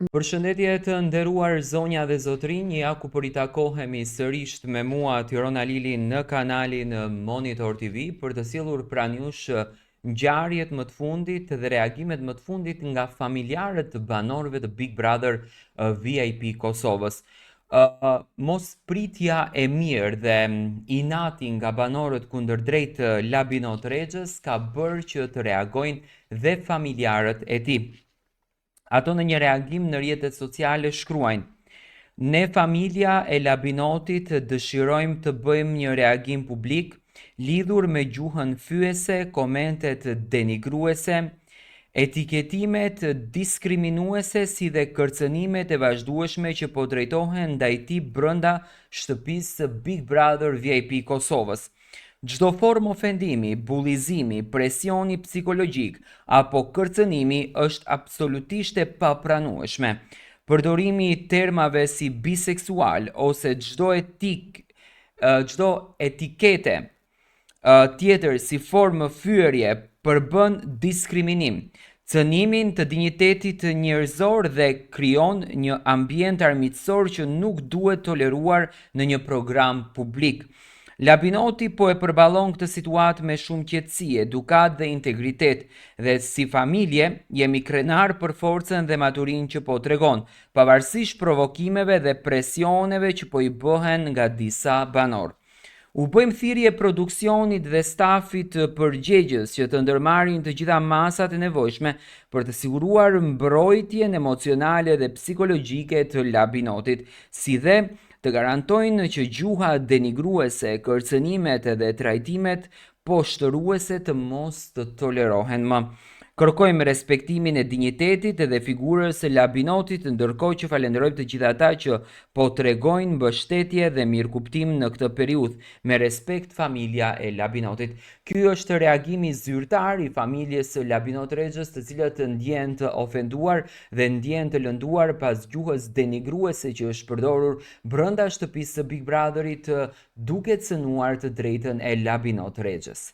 Përshëndetje të nderuar zonja dhe zotrinj, ja ku po ritakohemi sërish me mua Tirona Lili në kanalin Monitor TV për të sjellur pranë jush ngjarjet më të fundit dhe reagimet më të fundit nga familjarët të banorëve të Big Brother VIP Kosovës. Mos pritja e mirë dhe inati nga banorët kundërdrejt Labinot Rexhës ka bërë që të reagojnë dhe familjarët e tij. Ato në një reagim në rrjetet sociale shkruajnë: ne familja e Labinotit dëshirojmë të bëjmë një reagim publik lidhur me gjuhën fyese, komentet denigruese, etiketimet diskriminuese si dhe kërcënimet e vazhdueshme që po drejtohen ndaj tij brenda shtëpisë Big Brother VIP Kosovës. Çdo formë ofendimi, bullizimi, presioni psikologjik apo kërcënimi është absolutisht e papranueshme. Përdorimi i termave si biseksual ose çdo etikete tjetër si formë fyerje përbën diskriminim, cënimin të dinjitetit njerëzor dhe krijon një ambient armiqësor që nuk duhet toleruar në një program publik. Labinoti po e përballon këtë situatë me shumë qetësi, edukat dhe integritet, dhe si familje jemi krenar për forcën dhe maturinë që po tregon, pavarësisht provokimeve dhe presioneve që po I bëhen nga disa banorë. U bëjmë thirrje produksionit dhe stafit përgjegjës që të ndërmarrin të gjitha masat e nevojshme për të siguruar mbrojtjen emocionale dhe psikologjike të Labinotit, si dhe të garantojnë që gjuha denigruese, kërcënimet dhe trajtimet poshtëruese të mos të tolerohen më. Kërkojmë respektimin e dinjitetit dhe figurës së Labinotit, ndërkohë që falenderojmë të gjithë ata që po tregojnë mbështetje dhe mirëkuptim në këtë periudhë, me respekt familja e Labinotit. Ky është reagimi zyrtar I familjes së Labinot Rexhës, të cilët ndjehen të ofenduar dhe ndjehen të lënduar pas gjuhës denigruese që është përdorur brenda shtëpisë së Big Brotherit, duke cënuar të drejtën e Labinot Rexhës.